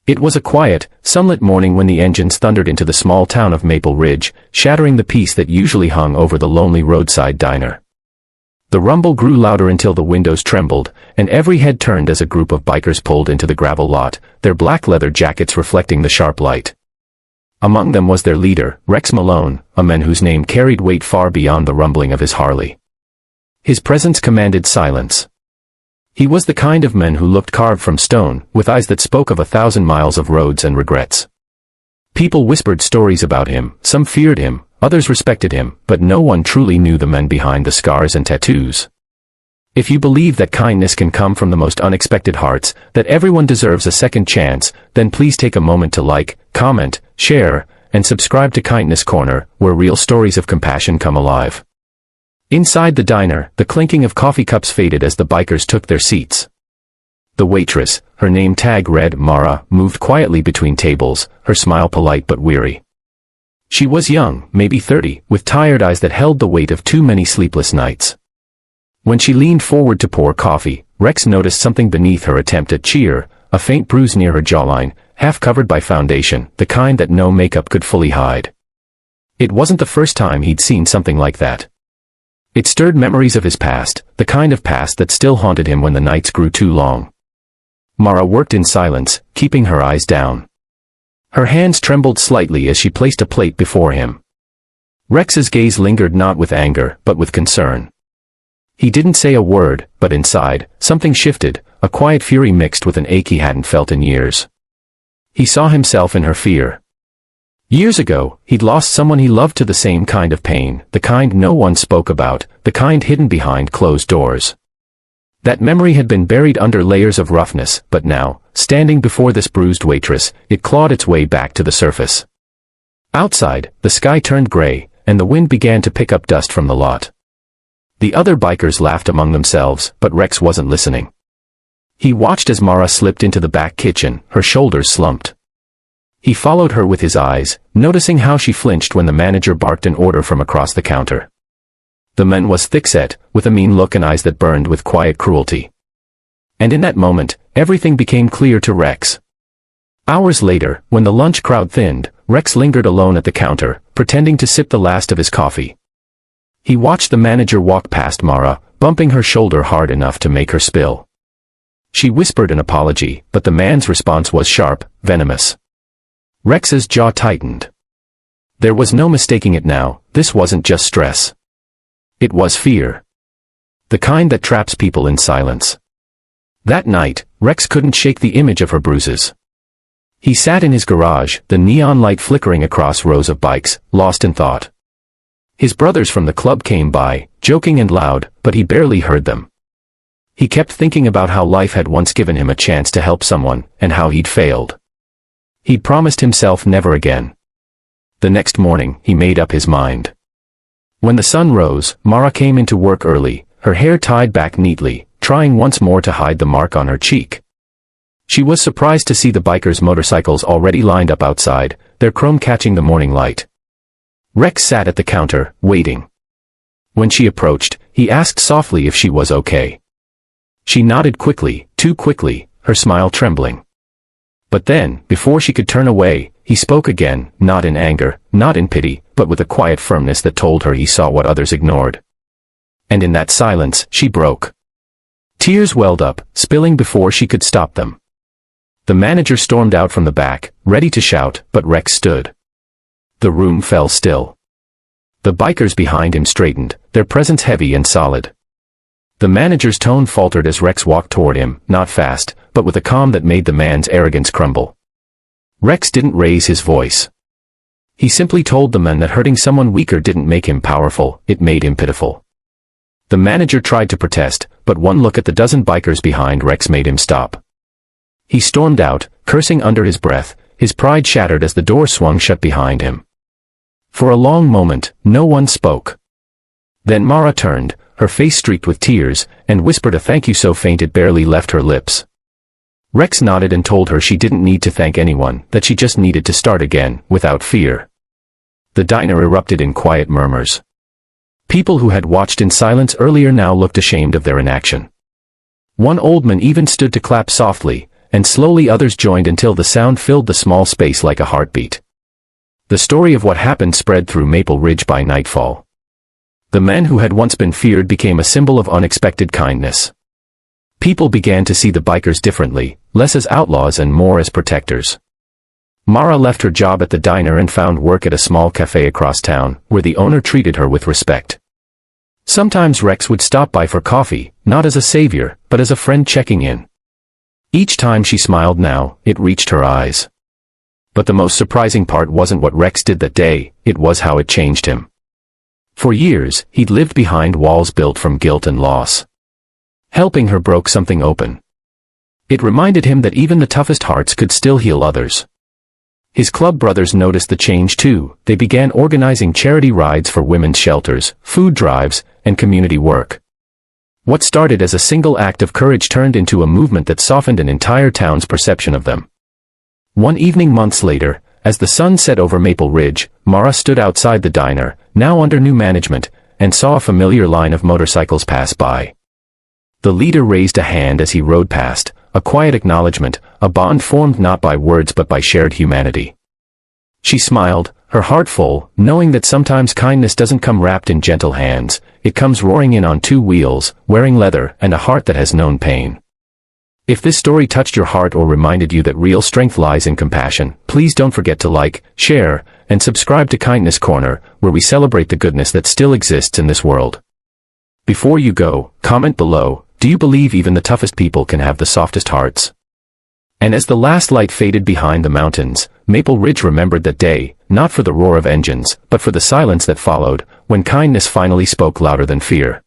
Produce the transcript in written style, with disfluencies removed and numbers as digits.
It was a quiet, sunlit morning when the engines thundered into the small town of Maple Ridge, shattering the peace that usually hung over the lonely roadside diner. The rumble grew louder until the windows trembled, and every head turned as a group of bikers pulled into the gravel lot, their black leather jackets reflecting the sharp light. Among them was their leader, Rex Malone, a man whose name carried weight far beyond the rumbling of his Harley. His presence commanded silence. He was the kind of man who looked carved from stone, with eyes that spoke of 1,000 miles of roads and regrets. People whispered stories about him, some feared him, others respected him, but no one truly knew the men behind the scars and tattoos. If you believe that kindness can come from the most unexpected hearts, that everyone deserves a second chance, then please take a moment to like, comment, share, and subscribe to Kindness Corner, where real stories of compassion come alive. Inside the diner, the clinking of coffee cups faded as the bikers took their seats. The waitress, her name tag read Mara, moved quietly between tables, her smile polite but weary. She was young, maybe 30, with tired eyes that held the weight of too many sleepless nights. When she leaned forward to pour coffee, Rex noticed something beneath her attempt at cheer, a faint bruise near her jawline, half covered by foundation, the kind that no makeup could fully hide. It wasn't the first time he'd seen something like that. It stirred memories of his past, the kind of past that still haunted him when the nights grew too long. Mara worked in silence, keeping her eyes down. Her hands trembled slightly as she placed a plate before him. Rex's gaze lingered not with anger, but with concern. He didn't say a word, but inside, something shifted, a quiet fury mixed with an ache he hadn't felt in years. He saw himself in her fear. Years ago, he'd lost someone he loved to the same kind of pain, the kind no one spoke about, the kind hidden behind closed doors. That memory had been buried under layers of roughness, but now, standing before this bruised waitress, it clawed its way back to the surface. Outside, the sky turned gray, and the wind began to pick up dust from the lot. The other bikers laughed among themselves, but Rex wasn't listening. He watched as Mara slipped into the back kitchen, her shoulders slumped. He followed her with his eyes, noticing how she flinched when the manager barked an order from across the counter. The man was thick-set, with a mean look and eyes that burned with quiet cruelty. And in that moment, everything became clear to Rex. Hours later, when the lunch crowd thinned, Rex lingered alone at the counter, pretending to sip the last of his coffee. He watched the manager walk past Mara, bumping her shoulder hard enough to make her spill. She whispered an apology, but the man's response was sharp, venomous. Rex's jaw tightened. There was no mistaking it now, this wasn't just stress. It was fear. The kind that traps people in silence. That night, Rex couldn't shake the image of her bruises. He sat in his garage, the neon light flickering across rows of bikes, lost in thought. His brothers from the club came by, joking and loud, but he barely heard them. He kept thinking about how life had once given him a chance to help someone, and how he'd failed. He'd promised himself never again. The next morning, he made up his mind. When the sun rose, Mara came into work early, her hair tied back neatly, trying once more to hide the mark on her cheek. She was surprised to see the bikers' motorcycles already lined up outside, their chrome catching the morning light. Rex sat at the counter, waiting. When she approached, he asked softly if she was okay. She nodded quickly, too quickly, her smile trembling. But then, before she could turn away, he spoke again, not in anger, not in pity, but with a quiet firmness that told her he saw what others ignored. And in that silence, she broke. Tears welled up, spilling before she could stop them. The manager stormed out from the back, ready to shout, but Rex stood. The room fell still. The bikers behind him straightened, their presence heavy and solid. The manager's tone faltered as Rex walked toward him, not fast, but with a calm that made the man's arrogance crumble. Rex didn't raise his voice. He simply told the man that hurting someone weaker didn't make him powerful, it made him pitiful. The manager tried to protest, but one look at the dozen bikers behind Rex made him stop. He stormed out, cursing under his breath, his pride shattered as the door swung shut behind him. For a long moment, no one spoke. Then Mara turned, her face streaked with tears, and whispered a thank you so faint it barely left her lips. Rex nodded and told her she didn't need to thank anyone, that she just needed to start again, without fear. The diner erupted in quiet murmurs. People who had watched in silence earlier now looked ashamed of their inaction. One old man even stood to clap softly, and slowly others joined until the sound filled the small space like a heartbeat. The story of what happened spread through Maple Ridge by nightfall. The men who had once been feared became a symbol of unexpected kindness. People began to see the bikers differently, less as outlaws and more as protectors. Mara left her job at the diner and found work at a small cafe across town, where the owner treated her with respect. Sometimes Rex would stop by for coffee, not as a savior, but as a friend checking in. Each time she smiled now, it reached her eyes. But the most surprising part wasn't what Rex did that day, it was how it changed him. For years, he'd lived behind walls built from guilt and loss. Helping her broke something open. It reminded him that even the toughest hearts could still heal others. His club brothers noticed the change too. They began organizing charity rides for women's shelters, food drives, and community work. What started as a single act of courage turned into a movement that softened an entire town's perception of them. One evening months later, as the sun set over Maple Ridge, Mara stood outside the diner, now under new management, and saw a familiar line of motorcycles pass by. The leader raised a hand as he rode past, a quiet acknowledgement, a bond formed not by words but by shared humanity. She smiled, her heart full, knowing that sometimes kindness doesn't come wrapped in gentle hands, it comes roaring in on two wheels, wearing leather, and a heart that has known pain. If this story touched your heart or reminded you that real strength lies in compassion, please don't forget to like, share, and subscribe to Kindness Corner, where we celebrate the goodness that still exists in this world. Before you go, comment below, do you believe even the toughest people can have the softest hearts? And as the last light faded behind the mountains, Maple Ridge remembered that day, not for the roar of engines, but for the silence that followed, when kindness finally spoke louder than fear.